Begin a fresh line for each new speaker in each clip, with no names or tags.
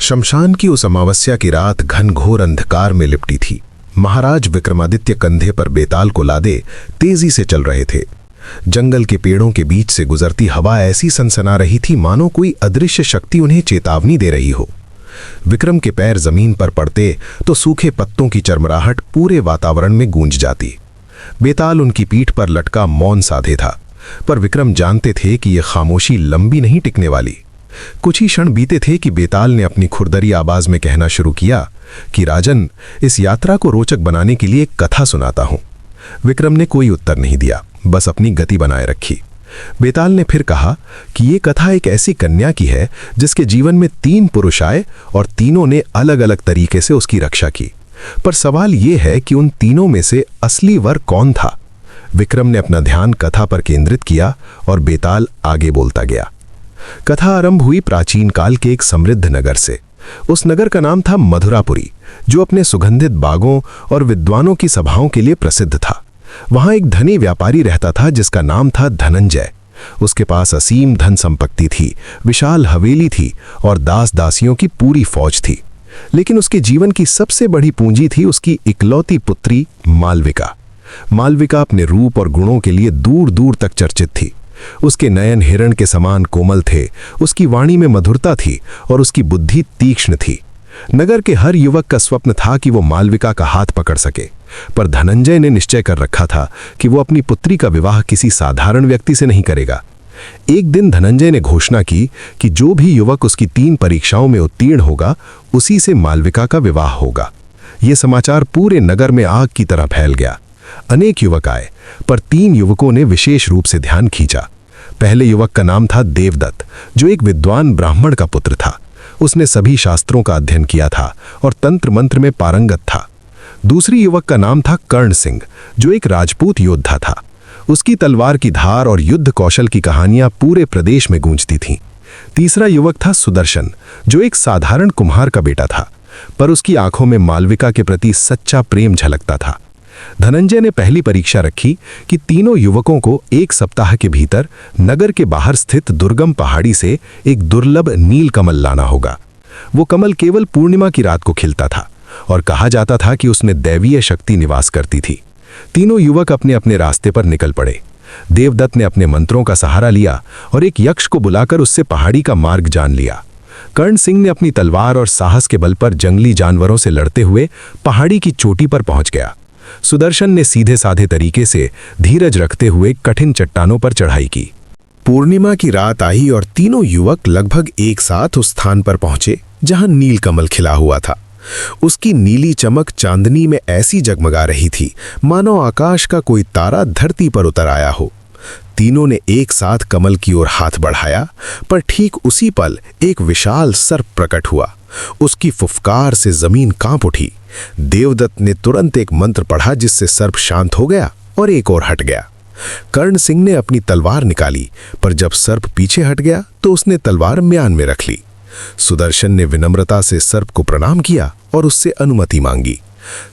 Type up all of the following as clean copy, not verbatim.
शमशान की उस अमावस्या की रात घनघोर अंधकार में लिपटी थी। महाराज विक्रमादित्य कंधे पर बेताल को लादे तेजी से चल रहे थे। जंगल के पेड़ों के बीच से गुजरती हवा ऐसी सनसना रही थी मानो कोई अदृश्य शक्ति उन्हें चेतावनी दे रही हो। विक्रम के पैर जमीन पर पड़ते तो सूखे पत्तों की चरमराहट पूरे वातावरण में गूंज जाती। बेताल उनकी पीठ पर लटका मौन साधे था, पर विक्रम जानते थे कि यह खामोशी लंबी नहीं टिकने वाली। कुछ ही क्षण बीते थे कि बेताल ने अपनी खुरदरी आवाज में कहना शुरू किया कि राजन, इस यात्रा को रोचक बनाने के लिए एक कथा सुनाता हूं। विक्रम ने कोई उत्तर नहीं दिया, बस अपनी गति बनाए रखी। बेताल ने फिर कहा कि ये कथा एक ऐसी कन्या की है जिसके जीवन में 3 पुरुष आए और तीनों ने अलग अलग तरीके से उसकी रक्षा की, पर सवाल ये है कि उन तीनों में से असली वर कौन था। विक्रम ने अपना ध्यान कथा पर केंद्रित किया और बेताल आगे बोलता गया। कथा आरंभ हुई प्राचीन काल के एक समृद्ध नगर से। उस नगर का नाम था मधुरापुरी, जो अपने सुगंधित बागों और विद्वानों की सभाओं के लिए प्रसिद्ध था। वहां एक धनी व्यापारी रहता था जिसका नाम था धनंजय। उसके पास असीम धन संपत्ति थी, विशाल हवेली थी और दास दासियों की पूरी फौज थी। लेकिन उसके जीवन की सबसे बड़ी पूंजी थी उसकी इकलौती पुत्री मालविका। मालविका अपने रूप और गुणों के लिए दूर दूर तक चर्चित थी। उसके नयन हिरण के समान कोमल थे, उसकी वाणी में मधुरता थी और उसकी बुद्धि तीक्ष्ण थी। नगर के हर युवक का स्वप्न था कि वो मालविका का हाथ पकड़ सके, पर धनंजय ने निश्चय कर रखा था कि वो अपनी पुत्री का विवाह किसी साधारण व्यक्ति से नहीं करेगा। एक दिन धनंजय ने घोषणा की कि जो भी युवक उसकी 3 परीक्षाओं में उत्तीर्ण होगा, उसी से मालविका का विवाह होगा। ये समाचार पूरे नगर में आग की तरह फैल गया। अनेक युवक आए, पर 3 युवकों ने विशेष रूप से ध्यान खींचा। पहले युवक का नाम था देवदत्त, जो एक विद्वान ब्राह्मण का पुत्र था। उसने सभी शास्त्रों का अध्ययन किया था और तंत्र मंत्र में पारंगत था। दूसरी युवक का नाम था कर्ण सिंह, जो एक राजपूत योद्धा था। उसकी तलवार की धार और युद्ध कौशल की कहानियां पूरे प्रदेश में गूंजती थीं। तीसरा युवक था सुदर्शन, जो एक साधारण कुम्हार का बेटा था, पर उसकी आंखों में मालविका के प्रति सच्चा प्रेम झलकता था। धनंजय ने पहली परीक्षा रखी कि तीनों युवकों को 1 सप्ताह के भीतर नगर के बाहर स्थित दुर्गम पहाड़ी से एक दुर्लभ नील कमल लाना होगा। वो कमल केवल पूर्णिमा की रात को खिलता था और कहा जाता था कि उसमें दैवीय शक्ति निवास करती थी। तीनों युवक अपने अपने रास्ते पर निकल पड़े। देवदत्त ने अपने मंत्रों का सहारा लिया और एक यक्ष को बुलाकर उससे पहाड़ी का मार्ग जान लिया। कर्ण सिंह ने अपनी तलवार और साहस के बल पर जंगली जानवरों से लड़ते हुए पहाड़ी की चोटी पर पहुंच गया। सुदर्शन ने सीधे साधे तरीके से धीरज रखते हुए कठिन चट्टानों पर चढ़ाई की। पूर्णिमा की रात आई और तीनों युवक लगभग एक साथ उस स्थान पर पहुंचे जहां नीलकमल खिला हुआ था। उसकी नीली चमक चांदनी में ऐसी जगमगा रही थी मानो आकाश का कोई तारा धरती पर उतर आया हो। तीनों ने एक साथ कमल की ओर हाथ बढ़ाया, पर ठीक उसी पल एक विशाल सर्प प्रकट हुआ। उसकी फुफकार से जमीन कांप उठी। देवदत्त ने तुरंत एक मंत्र पढ़ा जिससे सर्प शांत हो गया और एक और हट गया। कर्ण सिंह ने अपनी तलवार निकाली, पर जब सर्प पीछे हट गया तो उसने तलवार म्यान में रख ली। सुदर्शन ने विनम्रता से सर्प को प्रणाम किया और उससे अनुमति मांगी।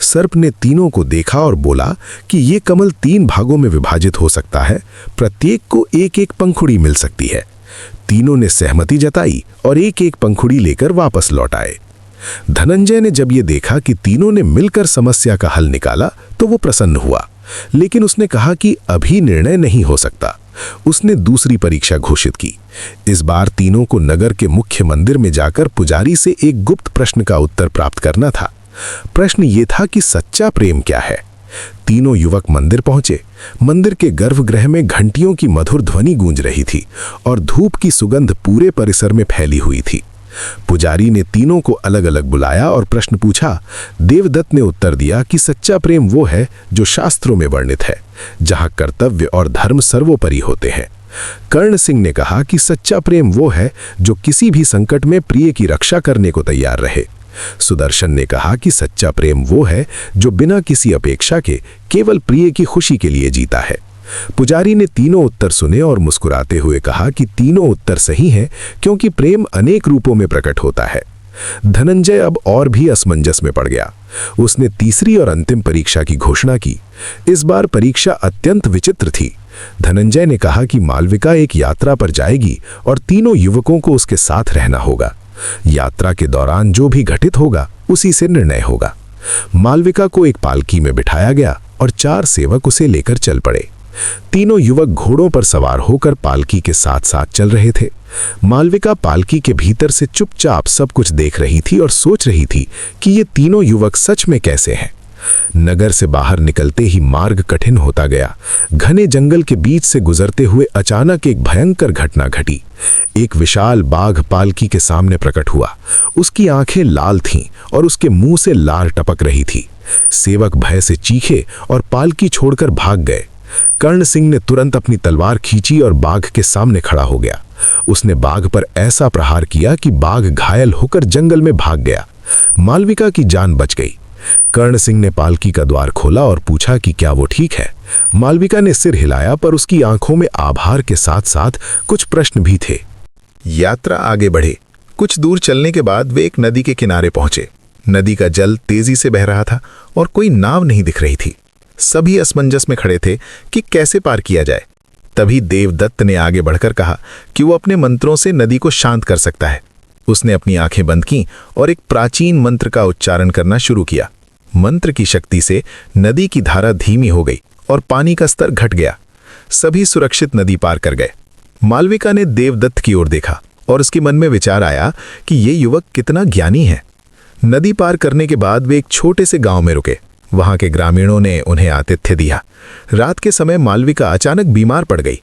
सर्प ने तीनों को देखा और बोला कि ये कमल 3 भागों में विभाजित हो सकता है, प्रत्येक को एक एक पंखुड़ी मिल सकती है। तीनों ने सहमति जताई और एक एक पंखुड़ी लेकर वापस लौट आए। धनंजय ने जब ये देखा कि तीनों ने मिलकर समस्या का हल निकाला तो वो प्रसन्न हुआ, लेकिन उसने कहा कि अभी निर्णय नहीं हो सकता। उसने दूसरी परीक्षा घोषित की। इस बार तीनों को नगर के मुख्य मंदिर में जाकर पुजारी से एक गुप्त प्रश्न का उत्तर प्राप्त करना था। प्रश्न ये था कि सच्चा प्रेम क्या है। तीनों युवक मंदिर पहुंचे। मंदिर के गर्भगृह में घंटियों की मधुर ध्वनि गूंज रही थी और धूप की सुगंध पूरे परिसर में फैली हुई थी। पुजारी ने तीनों को अलग अलग बुलाया और प्रश्न पूछा। देवदत्त ने उत्तर दिया कि सच्चा प्रेम वो है जो शास्त्रों में वर्णित है, जहां कर्तव्य और धर्म सर्वोपरि होते हैं। कर्ण सिंह ने कहा कि सच्चा प्रेम वो है जो किसी भी संकट में प्रिय की रक्षा करने को तैयार रहे। सुदर्शन ने कहा कि सच्चा प्रेम वो है जो बिना किसी अपेक्षा के केवल प्रिय की खुशी के लिए जीता है। पुजारी ने तीनों उत्तर सुने और मुस्कुराते हुए कहा कि तीनों उत्तर सही हैं, क्योंकि प्रेम अनेक रूपों में प्रकट होता है। धनंजय अब और भी असमंजस में पड़ गया। उसने तीसरी और अंतिम परीक्षा की घोषणा की। इस बार परीक्षा अत्यंत विचित्र थी। धनंजय ने कहा कि मालविका एक यात्रा पर जाएगी और तीनों युवकों को उसके साथ रहना होगा। यात्रा के दौरान जो भी घटित होगा उसी से निर्णय होगा। मालविका को एक पालकी में बिठाया गया और 4 सेवक उसे लेकर चल पड़े। तीनों युवक घोड़ों पर सवार होकर पालकी के साथ साथ चल रहे थे। मालविका पालकी के भीतर से चुपचाप सब कुछ देख रही थी और सोच रही थी कि ये तीनों युवक सच में कैसे हैं। नगर से बाहर निकलते ही मार्ग कठिन होता गया। घने जंगल के बीच से गुजरते हुए अचानक एक भयंकर घटना घटी। एक विशाल बाघ पालकी के सामने प्रकट हुआ। उसकी आंखें लाल थीं और उसके मुंह से लार टपक रही थी। सेवक भय से चीखे और पालकी छोड़कर भाग गए। कर्ण सिंह ने तुरंत अपनी तलवार खींची और बाघ के सामने खड़ा हो गया। उसने बाघ पर ऐसा प्रहार किया कि बाघ घायल होकर जंगल में भाग गया। मालविका की जान बच गई। कर्ण सिंह ने पालकी का द्वार खोला और पूछा कि क्या वो ठीक है। मालविका ने सिर हिलाया, पर उसकी आंखों में आभार के साथ साथ कुछ प्रश्न भी थे।
यात्रा आगे बढ़े। कुछ दूर चलने के बाद वे एक नदी के किनारे पहुंचे। नदी का जल तेजी से बह रहा था और कोई नाव नहीं दिख रही थी। सभी असमंजस में खड़े थे कि कैसे पार किया जाए। तभी देवदत्त ने आगे बढ़कर कहा कि वो अपने मंत्रों से नदी को शांत कर सकता है। उसने अपनी आंखें बंद की और एक प्राचीन मंत्र का उच्चारण करना शुरू किया। मंत्र की शक्ति से नदी की धारा धीमी हो गई और पानी का स्तर घट गया। सभी सुरक्षित नदी पार कर गए। मालविका ने देवदत्त की ओर देखा और उसके मन में विचार आया कि ये युवक कितना ज्ञानी है। नदी पार करने के बाद वे एक छोटे से गांव में रुके। वहां के ग्रामीणों ने उन्हें आतिथ्य दिया। रात के समय मालविका अचानक बीमार पड़ गई।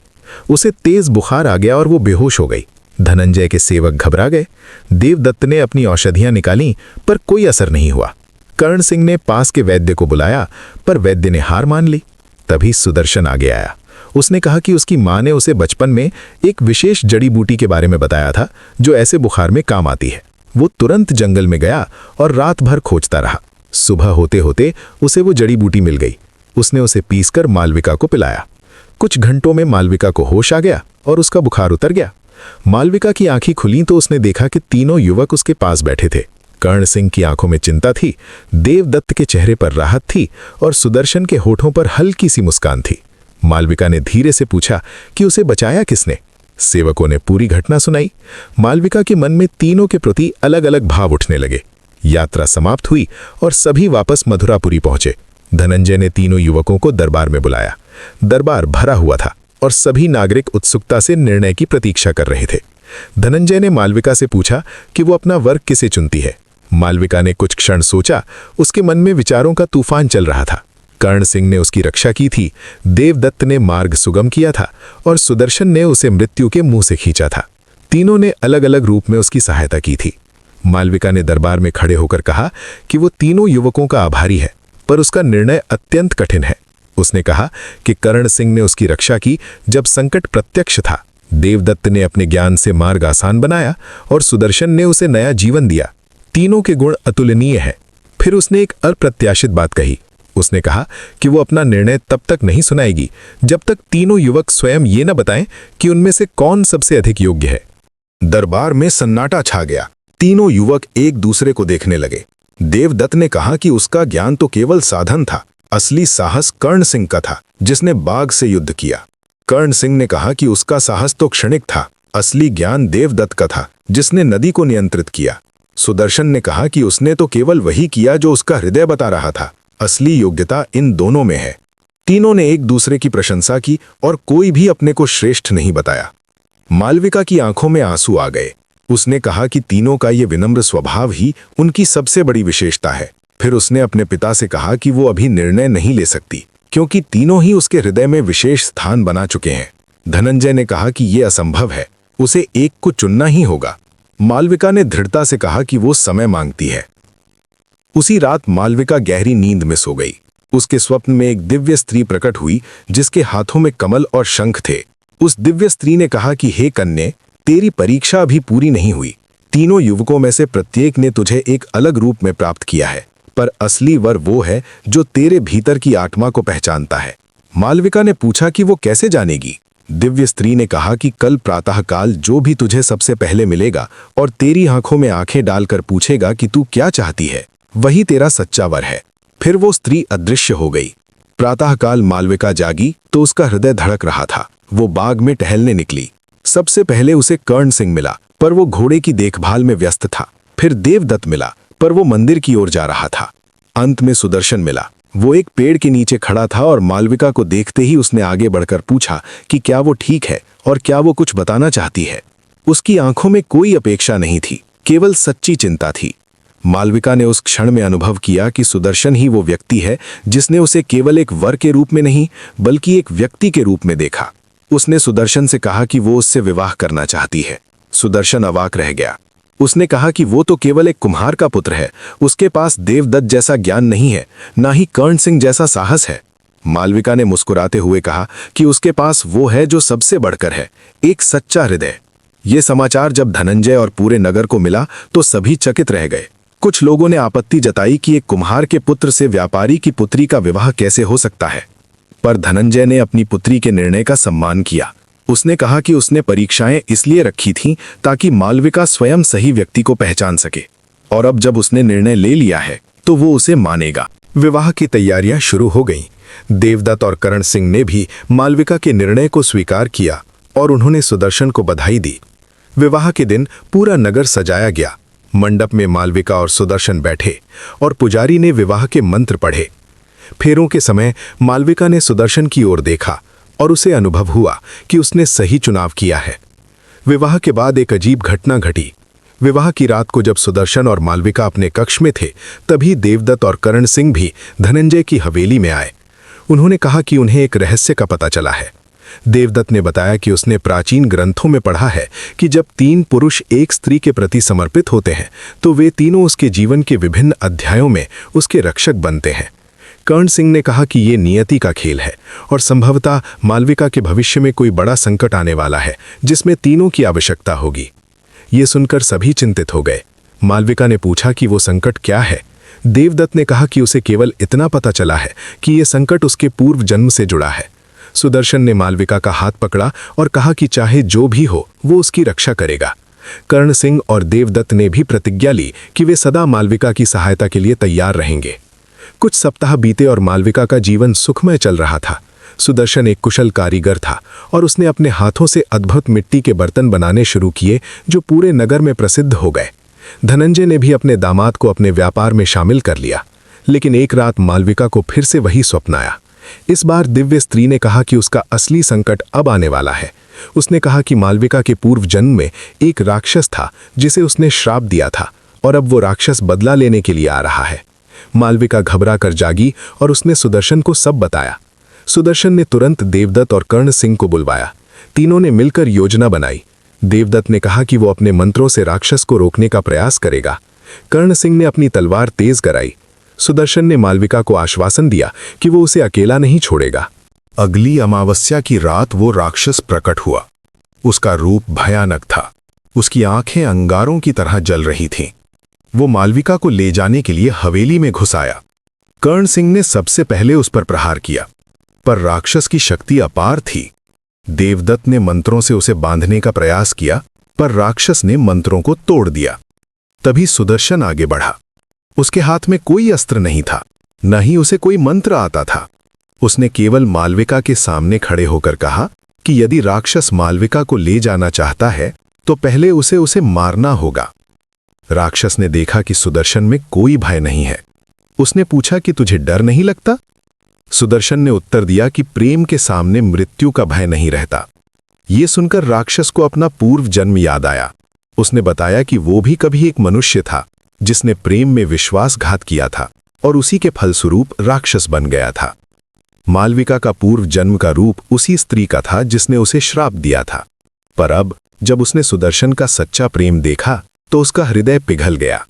उसे तेज बुखार आ गया और वो बेहोश हो गई। धनंजय के सेवक घबरा गए। देवदत्त ने अपनी औषधियां निकाली, पर कोई असर नहीं हुआ। कर्ण सिंह ने पास के वैद्य को बुलाया, पर वैद्य ने हार मान ली। तभी सुदर्शन आगे आया। उसने कहा कि उसकी मां ने उसे बचपन में एक विशेष जड़ी बूटी के बारे में बताया था जो ऐसे बुखार में काम आती है। वो तुरंत जंगल में गया और रात भर खोजता रहा। सुबह होते होते उसे वो जड़ी बूटी मिल गई। उसने उसे पीसकर मालविका को पिलाया। कुछ घंटों में मालविका को होश आ गया और उसका बुखार उतर गया। मालविका की आंखें खुली तो उसने देखा कि तीनों युवक उसके पास बैठे थे। कर्ण सिंह की आंखों में चिंता थी, देवदत्त के चेहरे पर राहत थी और सुदर्शन के होठों पर हल्की सी मुस्कान थी। मालविका ने धीरे से पूछा कि उसे बचाया किसने। सेवकों ने पूरी घटना सुनाई। मालविका के मन में तीनों के प्रति अलग अलग भाव उठने लगे। यात्रा समाप्त हुई और सभी वापस मथुरापुरी पहुंचे। धनंजय ने तीनों युवकों को दरबार में बुलाया। दरबार भरा हुआ था और सभी नागरिक उत्सुकता से निर्णय की प्रतीक्षा कर रहे थे। धनंजय ने मालविका से पूछा कि वो अपना वर किसे चुनती है। मालविका ने कुछ क्षण सोचा। उसके मन में विचारों का तूफान चल रहा था। कर्ण सिंह ने उसकी रक्षा की थी, देवदत्त ने मार्ग सुगम किया था और सुदर्शन ने उसे मृत्यु के मुंह से खींचा था। तीनों ने अलग अलग रूप में उसकी सहायता की थी। मालविका ने दरबार में खड़े होकर कहा कि वो तीनों युवकों का आभारी है, पर उसका निर्णय अत्यंत कठिन है। उसने कहा कि कर्ण सिंह ने उसकी रक्षा की जब संकट प्रत्यक्ष था। देवदत्त ने अपने ज्ञान से मार्ग आसान बनाया और सुदर्शन ने उसे नया जीवन दिया। तीनों के गुण अतुलनीय हैं। फिर उसने एक अप्रत्याशित बात कही। उसने कहा कि वो अपना निर्णय तब तक नहीं सुनाएगी जब तक तीनों युवक स्वयं ये न बताएं कि उनमें से कौन सबसे अधिक योग्य है। दरबार में सन्नाटा छा गया। तीनों युवक एक दूसरे को देखने लगे। देवदत्त ने कहा कि उसका ज्ञान तो केवल साधन था, असली साहस कर्ण सिंह का था जिसने बाघ से युद्ध किया। कर्ण सिंह ने कहा कि उसका साहस तो क्षणिक था, असली ज्ञान देवदत्त का था जिसने नदी को नियंत्रित किया। सुदर्शन ने कहा कि उसने तो केवल वही किया जो उसका हृदय बता रहा था, असली योग्यता इन दोनों में है। तीनों ने एक दूसरे की प्रशंसा की और कोई भी अपने को श्रेष्ठ नहीं बताया। मालविका की आंखों में आंसू आ गए। उसने कहा कि तीनों का ये विनम्र स्वभाव ही उनकी सबसे बड़ी विशेषता है। फिर उसने अपने पिता से कहा कि वो अभी निर्णय नहीं ले सकती क्योंकि तीनों ही उसके हृदय में विशेष स्थान बना चुके हैं। धनंजय ने कहा कि ये असंभव है, उसे एक को चुनना ही होगा। मालविका ने दृढ़ता से कहा कि वो समय मांगती है। उसी रात मालविका गहरी नींद में सो गई। उसके स्वप्न में एक दिव्य स्त्री प्रकट हुई जिसके हाथों में कमल और शंख थे। उस दिव्य स्त्री ने कहा कि हे कन्ये, तेरी परीक्षा अभी पूरी नहीं हुई। तीनों युवकों में से प्रत्येक ने तुझे एक अलग रूप में प्राप्त किया है, पर असली वर वो है जो तेरे भीतर की आत्मा को पहचानता है। मालविका ने पूछा कि वो कैसे जानेगी। दिव्य स्त्री ने कहा कि कल प्रातःकाल जो भी तुझे सबसे पहले मिलेगा और तेरी आंखों में आंखें डालकर पूछेगा कि तू क्या चाहती है, वही तेरा सच्चा वर है। फिर वो स्त्री अदृश्य हो गई। प्रातःकाल मालविका जागी तो उसका हृदय धड़क रहा था। वो बाग में टहलने निकली। सबसे पहले उसे कर्ण सिंह मिला,
पर वो घोड़े की देखभाल में व्यस्त था। फिर देवदत्त मिला, पर वो मंदिर की ओर जा रहा था। अंत में सुदर्शन मिला। वो एक पेड़ के नीचे खड़ा था और मालविका को देखते ही उसने आगे बढ़कर पूछा कि क्या वो ठीक है और क्या वो कुछ बताना चाहती है। उसकी आंखों में कोई अपेक्षा नहीं थी, केवल सच्ची चिंता थी। मालविका ने उस क्षण में अनुभव किया कि सुदर्शन ही वो व्यक्ति है जिसने उसे केवल एक वर के रूप में नहीं बल्कि एक व्यक्ति के रूप में देखा। उसने सुदर्शन से कहा कि वो उससे विवाह करना चाहती है। सुदर्शन अवाक रह गया। उसने कहा कि वो तो केवल एक कुम्हार का पुत्र है, उसके पास देवदत्त जैसा ज्ञान नहीं है, ना ही कर्ण सिंह जैसा साहस है। मालविका ने मुस्कुराते हुए कहा कि उसके पास वो है जो सबसे बढ़कर है, एक सच्चा हृदय। ये समाचार जब धनंजय और पूरे नगर को मिला तो सभी चकित रह गए। कुछ लोगों ने आपत्ति जताई कि एक कुम्हार के पुत्र से व्यापारी की पुत्री का विवाह कैसे हो सकता है, पर धनंजय ने अपनी पुत्री के निर्णय का सम्मान किया। उसने कहा कि उसने परीक्षाएं इसलिए रखी थीं ताकि मालविका स्वयं सही व्यक्ति को पहचान सके, और अब जब उसने निर्णय ले लिया है तो वो उसे मानेगा।
विवाह की तैयारियां शुरू हो गईं। देवदत्त और कर्ण सिंह ने भी मालविका के निर्णय को स्वीकार किया और उन्होंने सुदर्शन को बधाई दी। विवाह के दिन पूरा नगर सजाया गया। मंडप में मालविका और सुदर्शन बैठे और पुजारी ने विवाह के मंत्र पढ़े। फेरों के समय मालविका ने सुदर्शन की ओर देखा और उसे अनुभव हुआ कि उसने सही चुनाव किया है। विवाह के बाद एक अजीब घटना घटी। विवाह की रात को जब सुदर्शन और मालविका अपने कक्ष में थे, तभी देवदत्त और कर्ण सिंह भी धनंजय की हवेली में आए। उन्होंने कहा कि उन्हें एक रहस्य का पता चला है। देवदत्त ने बताया कि उसने प्राचीन ग्रंथों में पढ़ा है कि जब 3 पुरुष एक स्त्री के प्रति समर्पित होते हैं तो वे तीनों उसके जीवन के विभिन्न अध्यायों में उसके रक्षक बनते हैं। कर्ण सिंह ने कहा कि ये नियति का खेल है और संभवतः मालविका के भविष्य में कोई बड़ा संकट आने वाला है जिसमें तीनों की आवश्यकता होगी। ये सुनकर सभी चिंतित हो गए। मालविका ने पूछा कि वो संकट क्या है। देवदत्त ने कहा कि उसे केवल इतना पता चला है कि ये संकट उसके पूर्व जन्म से जुड़ा है। सुदर्शन ने मालविका का हाथ पकड़ा और कहा कि चाहे जो भी हो वो उसकी रक्षा करेगा। कर्ण सिंह और देवदत्त ने भी प्रतिज्ञा ली कि वे सदा मालविका की सहायता के लिए तैयार रहेंगे। कुछ सप्ताह बीते और मालविका का जीवन सुखमय चल रहा था। सुदर्शन एक कुशल कारीगर था और उसने अपने हाथों से अद्भुत मिट्टी के बर्तन बनाने शुरू किए जो पूरे नगर में प्रसिद्ध हो गए। धनंजय ने भी अपने दामाद को अपने व्यापार में शामिल कर लिया। लेकिन एक रात मालविका को फिर से वही स्वप्न आया। इस बार दिव्य स्त्री ने कहा कि उसका असली संकट अब आने वाला है। उसने कहा कि मालविका के पूर्व जन्म में एक राक्षस था जिसे उसने श्राप दिया था और अब वो राक्षस बदला लेने के लिए आ रहा है। मालविका घबरा कर जागी और उसने सुदर्शन को सब बताया। सुदर्शन ने तुरंत देवदत्त और कर्ण सिंह को बुलवाया। तीनों ने मिलकर योजना बनाई। देवदत्त ने कहा कि वो अपने मंत्रों से राक्षस को रोकने का प्रयास करेगा। कर्ण सिंह ने अपनी तलवार तेज कराई। सुदर्शन ने मालविका को आश्वासन दिया कि वो उसे अकेला नहीं छोड़ेगा।
अगली अमावस्या की रात वो राक्षस प्रकट हुआ। उसका रूप भयानक था। उसकी आंखें अंगारों की तरह जल रही थीं। वो मालविका को ले जाने के लिए हवेली में घुस आया। कर्ण सिंह ने सबसे पहले उस पर प्रहार किया, पर राक्षस की शक्ति अपार थी। देवदत्त ने मंत्रों से उसे बांधने का प्रयास किया, पर राक्षस ने मंत्रों को तोड़ दिया। तभी सुदर्शन आगे बढ़ा। उसके हाथ में कोई अस्त्र नहीं था, न ही उसे कोई मंत्र आता था। उसने केवल मालविका के सामने खड़े होकर कहा कि यदि राक्षस मालविका को ले जाना चाहता है तो पहले उसे मारना होगा। राक्षस ने देखा कि सुदर्शन में कोई भय नहीं है। उसने पूछा कि तुझे डर नहीं लगता? सुदर्शन ने उत्तर दिया कि प्रेम के सामने मृत्यु का भय नहीं रहता। ये सुनकर राक्षस को अपना पूर्व जन्म याद आया। उसने बताया कि वो भी कभी एक मनुष्य था जिसने प्रेम में विश्वासघात किया था और उसी के फलस्वरूप राक्षस बन गया था। मालविका का पूर्व जन्म का रूप उसी स्त्री का था जिसने उसे श्राप दिया था, पर अब जब उसने सुदर्शन का सच्चा प्रेम देखा तो उसका हृदय पिघल गया।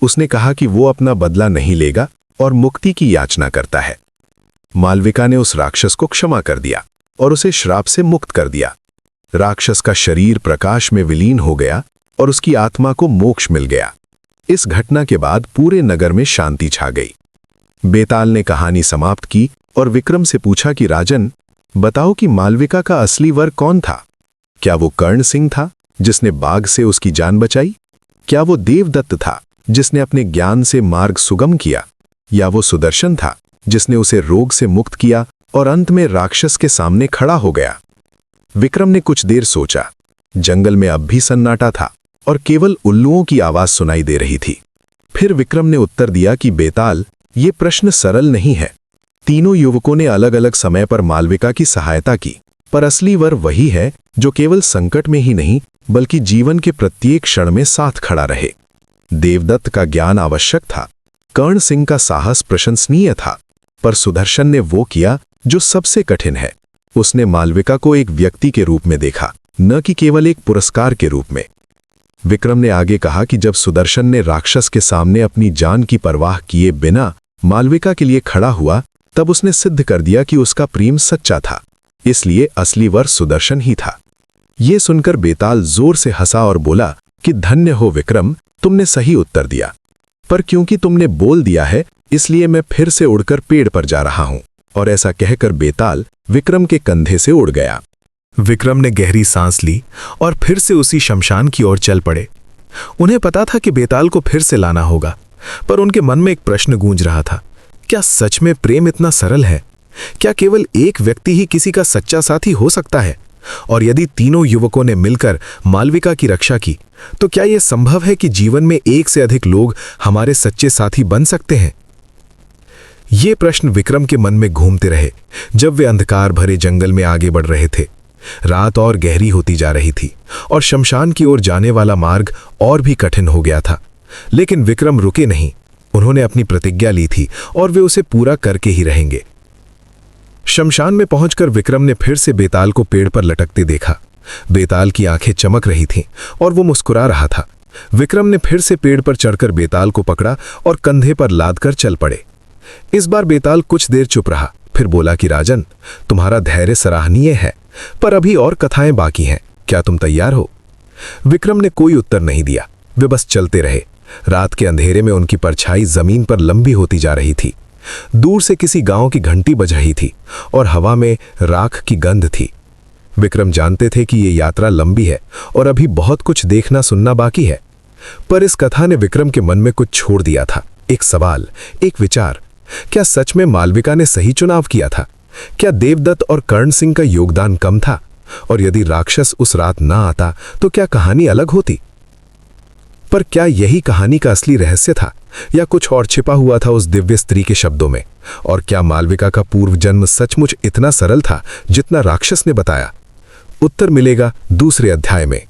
उसने कहा कि वो अपना बदला नहीं लेगा और मुक्ति की याचना करता है। मालविका ने उस राक्षस को क्षमा कर दिया और उसे श्राप से मुक्त कर दिया। राक्षस का शरीर प्रकाश में विलीन हो गया और उसकी आत्मा को मोक्ष मिल गया। इस घटना के बाद पूरे नगर में शांति छा गई। बेताल ने कहानी समाप्त की और विक्रम से पूछा कि राजन, बताओ कि मालविका का असली वर कौन था? क्या वो कर्ण सिंह था जिसने बाघ से उसकी जान बचाई? क्या वो देवदत्त था जिसने अपने ज्ञान से मार्ग सुगम किया? या वो सुदर्शन था जिसने उसे रोग से मुक्त किया और अंत में राक्षस के सामने खड़ा हो गया? विक्रम ने कुछ देर सोचा। जंगल में अब भी सन्नाटा था।
और केवल उल्लुओं की आवाज सुनाई दे रही थी। फिर विक्रम ने उत्तर दिया कि बेताल, ये प्रश्न सरल नहीं है। तीनों युवकों ने अलग अलग समय पर मालविका की सहायता की, पर असली वर वही है जो केवल संकट में ही नहीं बल्कि जीवन के प्रत्येक क्षण में साथ खड़ा रहे। देवदत्त का ज्ञान आवश्यक था, कर्ण सिंह का साहस प्रशंसनीय था, पर सुदर्शन ने वो किया जो सबसे कठिन है। उसने मालविका को एक व्यक्ति के रूप में देखा, न कि केवल एक पुरस्कार के रूप में। विक्रम ने आगे कहा कि जब सुदर्शन ने राक्षस के सामने अपनी जान की परवाह किए बिना मालविका के लिए खड़ा हुआ, तब उसने सिद्ध कर दिया कि उसका प्रेम सच्चा था। इसलिए असली वर सुदर्शन ही था। ये सुनकर बेताल जोर से हंसा और बोला कि धन्य हो विक्रम, तुमने सही उत्तर दिया, पर क्योंकि तुमने बोल दिया है इसलिए मैं फिर से उड़कर पेड़ पर जा रहा हूं। और ऐसा कहकर बेताल विक्रम के कंधे से उड़ गया।
विक्रम ने गहरी सांस ली और फिर से उसी शमशान की ओर चल पड़े। उन्हें पता था कि बेताल को फिर से लाना होगा, पर उनके मन में एक प्रश्न गूंज रहा था, क्या सच में प्रेम इतना सरल है? क्या केवल एक व्यक्ति ही किसी का सच्चा साथी हो सकता है? और यदि तीनों युवकों ने मिलकर मालविका की रक्षा की, तो क्या यह संभव है कि जीवन में एक से अधिक लोग हमारे सच्चे साथी बन सकते हैं? ये प्रश्न विक्रम के मन में घूमते रहे जब वे अंधकार भरे जंगल में आगे बढ़ रहे थे। रात और गहरी होती जा रही थी और शमशान की ओर जाने वाला मार्ग और भी कठिन हो गया था। लेकिन विक्रम रुके नहीं। उन्होंने अपनी प्रतिज्ञा ली थी और वे उसे पूरा करके ही रहेंगे। शमशान में पहुंचकर विक्रम ने फिर से बेताल को पेड़ पर लटकते देखा। बेताल की आंखें चमक रही थीं और वो मुस्कुरा रहा था। विक्रम ने फिर से पेड़ पर चढ़कर बेताल को पकड़ा और कंधे पर लादकर चल पड़े। इस बार बेताल कुछ देर चुप रहा, फिर बोला कि राजन, तुम्हारा धैर्य सराहनीय है, पर अभी और कथाएं बाकी हैं। क्या तुम तैयार हो? विक्रम ने कोई उत्तर नहीं दिया। वे बस चलते रहे। रात के अंधेरे में उनकी परछाई जमीन पर लंबी होती जा रही थी। दूर से किसी गांव की घंटी बज रही थी और हवा में राख की गंध थी। विक्रम जानते थे कि ये यात्रा लंबी है और अभी बहुत कुछ देखना सुनना बाकी है, पर इस कथा ने विक्रम के मन में कुछ छोड़ दिया था। एक सवाल, एक विचार। क्या सच में मालविका ने सही चुनाव किया था? क्या देवदत्त और कर्ण सिंह का योगदान कम था? और यदि राक्षस उस रात ना आता तो क्या कहानी अलग होती? पर क्या यही कहानी का असली रहस्य था, या कुछ और छिपा हुआ था उस दिव्य स्त्री के शब्दों में? और क्या मालविका का पूर्व जन्म सचमुच इतना सरल था जितना राक्षस ने बताया? उत्तर मिलेगा दूसरे अध्याय में।